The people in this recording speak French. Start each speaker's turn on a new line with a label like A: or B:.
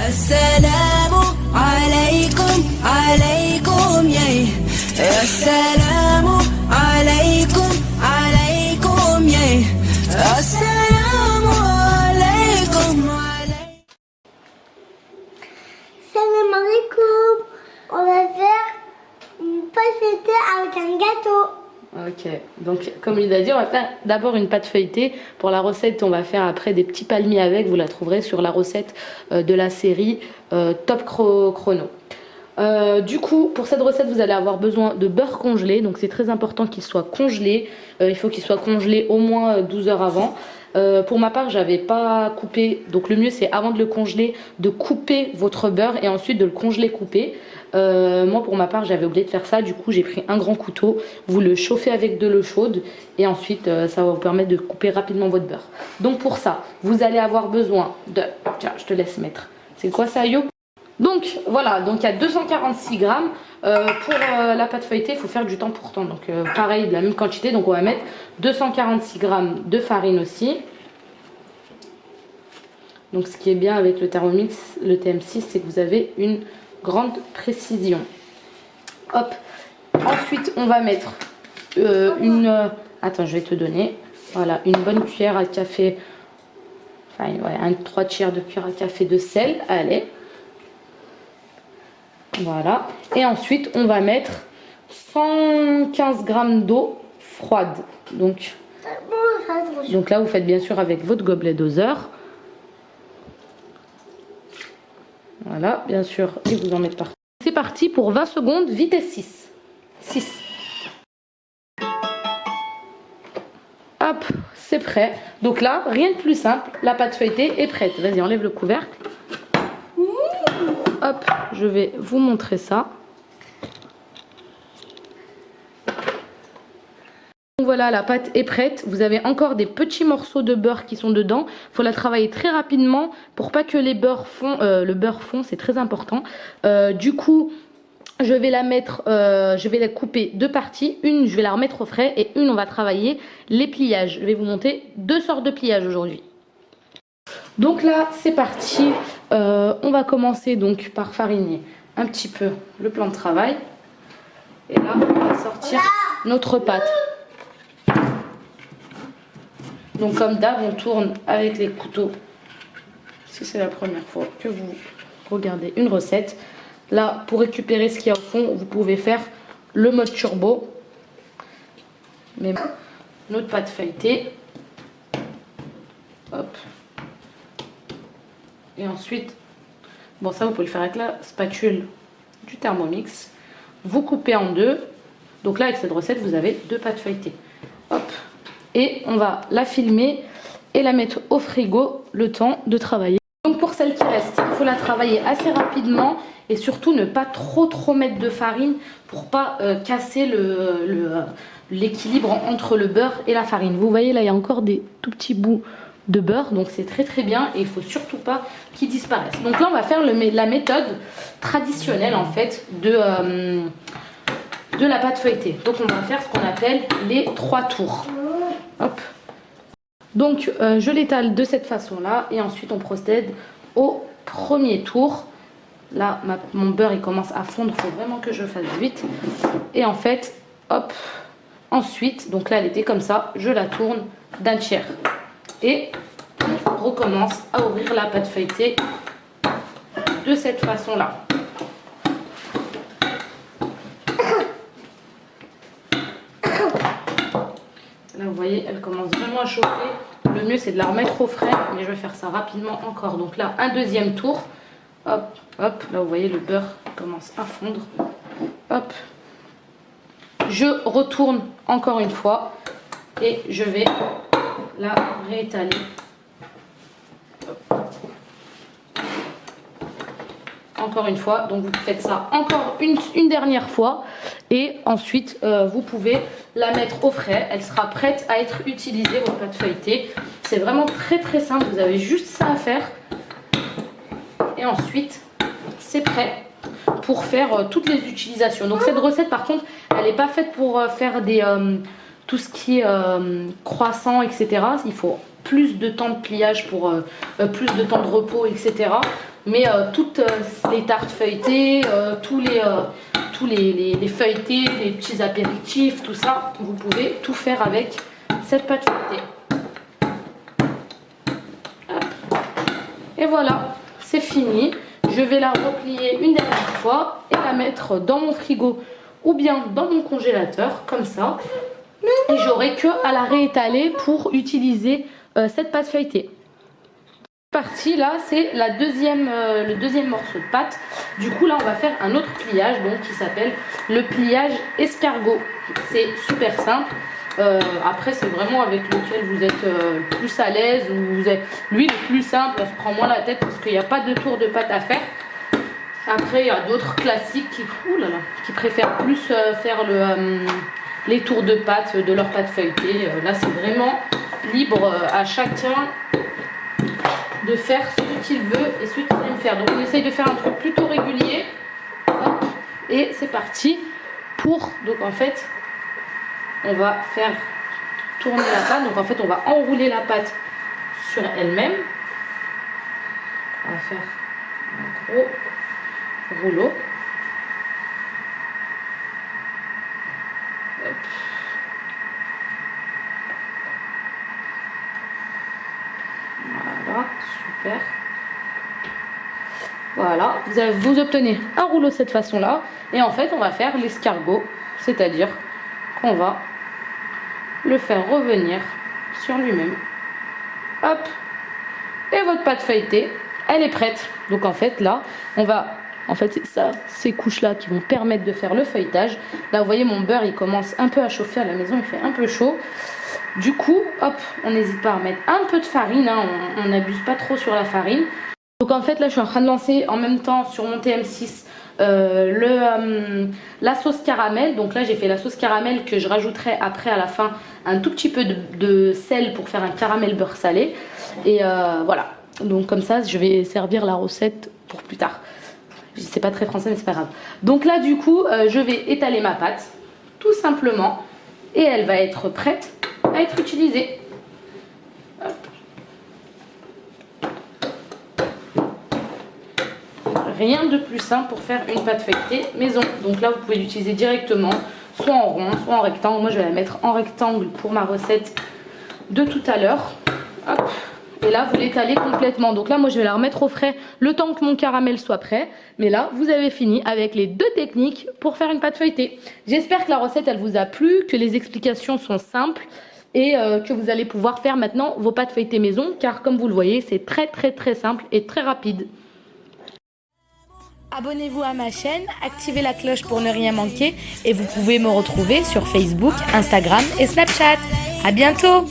A: Assalamu alaikum, alaikum, yeah. Assalamu alaikum, alaikum, yeah. Assalamu alaikum, alaikum.
B: Salam alaikum. On va faire une pâte feuilletée avec un gâteau.
C: Ok, donc comme il a dit, on va faire d'abord une pâte feuilletée. Pour la recette, on va faire après des petits palmiers avec. Vous la trouverez sur la recette de la série Top Chrono. Du coup, pour cette recette, vous allez avoir besoin de beurre congelé. Donc c'est très important qu'il soit congelé. Il faut qu'il soit congelé au moins 12 heures avant. Pour ma part, j'avais pas coupé. Donc le mieux, c'est avant de le congeler, de couper votre beurre et ensuite de le congeler coupé. Moi pour ma part j'avais oublié de faire ça, du coup j'ai pris un grand couteau, vous le chauffez avec de l'eau chaude et ensuite ça va vous permettre de couper rapidement votre beurre. Donc pour ça vous allez avoir besoin de, tiens je te laisse mettre, c'est quoi ça Yo? Donc voilà, donc il y a 246 grammes, pour la pâte feuilletée il faut faire du temps pour temps, donc pareil de la même quantité, donc on va mettre 246 grammes de farine aussi. Donc ce qui est bien avec le Thermomix, le TM6, c'est que vous avez une grande précision. Hop. Ensuite, on va mettre attends, je vais te donner. Voilà, une bonne cuillère à café. Enfin, ouais, 3 tiers de cuillère à café de sel. Allez. Voilà. Et ensuite, on va mettre 115 grammes d'eau froide. Donc là, vous faites bien sûr avec votre gobelet doseur. Voilà, bien sûr, et vous en mettez partout. C'est parti pour 20 secondes, vitesse 6. 6. Hop, c'est prêt. Donc là, rien de plus simple, la pâte feuilletée est prête. Vas-y, enlève le couvercle. Hop, je vais vous montrer ça. Voilà, la pâte est prête. Vous avez encore des petits morceaux de beurre qui sont dedans. Il faut la travailler très rapidement pour pas que le beurre fond, c'est très important. Du coup, je vais la couper deux parties. Une, je vais la remettre au frais et une, on va travailler les pliages. Je vais vous montrer deux sortes de pliages aujourd'hui. Donc là, c'est parti. On va commencer donc par fariner un petit peu le plan de travail. Et là, on va sortir notre pâte. Donc comme d'hab, on tourne avec les couteaux. Si c'est la première fois que vous regardez une recette. Là, pour récupérer ce qu'il y a au fond, vous pouvez faire le mode turbo. Mais notre pâte feuilletée. Hop. Et ensuite, bon ça vous pouvez le faire avec la spatule du Thermomix. Vous coupez en deux. Donc là, avec cette recette, vous avez deux pâtes feuilletées. Hop. Et on va la filmer et la mettre au frigo le temps de travailler. Donc pour celle qui reste, il faut la travailler assez rapidement et surtout ne pas trop mettre de farine pour pas casser l'équilibre entre le beurre et la farine. Vous voyez là, il y a encore des tout petits bouts de beurre, donc c'est très bien et il faut surtout pas qu'ils disparaissent. Donc là, on va faire la méthode traditionnelle en fait de la pâte feuilletée. Donc on va faire ce qu'on appelle les 3 tours. Hop. Donc je l'étale de cette façon là et ensuite on procède au premier tour. Là mon beurre il commence à fondre, il faut vraiment que je fasse vite. Et en fait hop, ensuite donc là elle était comme ça, je la tourne d'un tiers et on recommence à ouvrir la pâte feuilletée de cette façon là. Là vous voyez, elle commence vraiment à chauffer. Le mieux c'est de la remettre au frais, mais je vais faire ça rapidement encore. Donc là, un deuxième tour. Hop, hop, là vous voyez le beurre commence à fondre. Hop. Je retourne encore une fois et je vais la réétaler. Hop. Encore une fois, donc vous faites ça encore une dernière fois et ensuite vous pouvez la mettre au frais, elle sera prête à être utilisée, votre pâte feuilletée. C'est vraiment très simple, vous avez juste ça à faire et ensuite c'est prêt pour faire toutes les utilisations. Donc cette recette par contre elle n'est pas faite pour faire tout ce qui est croissant, etc. Il faut plus de temps de pliage pour plus de temps de repos, etc. Mais toutes les tartes feuilletées, tous les feuilletés, les petits apéritifs, tout ça, vous pouvez tout faire avec cette pâte feuilletée. Hop. Et voilà, c'est fini. Je vais la replier une dernière fois et la mettre dans mon frigo ou bien dans mon congélateur, comme ça. Et j'aurai que à la réétaler pour utiliser cette pâte feuilletée. Partie là, c'est le deuxième morceau de pâte. Du coup là, on va faire un autre pliage donc qui s'appelle le pliage escargot. C'est super simple. Après, c'est vraiment avec lequel vous êtes plus à l'aise. Lui, le plus simple, on se prend moins la tête parce qu'il n'y a pas de tour de pâte à faire. Après, il y a d'autres classiques qui préfèrent plus faire les tours de pâte de leur pâte feuilletée. Là, c'est vraiment libre à chacun de faire ce qu'il veut et ce qu'il aime faire. Donc, on essaye de faire un truc plutôt régulier. Hop, et c'est parti pour... Donc, en fait... On va faire tourner la pâte. Donc en fait, on va enrouler la pâte sur elle-même. On va faire un gros rouleau. Hop. Voilà, super. Voilà, vous obtenez un rouleau de cette façon-là. Et en fait, on va faire l'escargot, c'est-à-dire qu'on va le faire revenir sur lui-même. Hop. Et votre pâte feuilletée, elle est prête. Donc en fait là, c'est ça, ces couches-là qui vont permettre de faire le feuilletage. Là, vous voyez, mon beurre, il commence un peu à chauffer à la maison, il fait un peu chaud. Du coup, hop, on n'hésite pas à mettre un peu de farine, hein, on n'abuse pas trop sur la farine. Donc en fait là, je suis en train de lancer en même temps sur mon TM6 la sauce caramel. Donc là, j'ai fait la sauce caramel que je rajouterai après à la fin un tout petit peu de sel pour faire un caramel beurre salé. Et voilà, donc comme ça, je vais servir la recette pour plus tard. C'est pas très français, mais c'est pas grave. Donc là, du coup, je vais étaler ma pâte, tout simplement, et elle va être prête à être utilisée. Hop. Rien de plus simple pour faire une pâte feuilletée maison. Donc là, vous pouvez l'utiliser directement, soit en rond, soit en rectangle. Moi, je vais la mettre en rectangle pour ma recette de tout à l'heure. Hop. Et là, vous l'étalez complètement. Donc là, moi, je vais la remettre au frais le temps que mon caramel soit prêt. Mais là, vous avez fini avec les deux techniques pour faire une pâte feuilletée. J'espère que la recette, elle vous a plu, que les explications sont simples et que vous allez pouvoir faire maintenant vos pâtes feuilletées maison. Car comme vous le voyez, c'est très, très, très simple et très rapide. Abonnez-vous à ma chaîne, activez la cloche pour ne rien manquer et vous pouvez me retrouver sur Facebook, Instagram et Snapchat. À bientôt!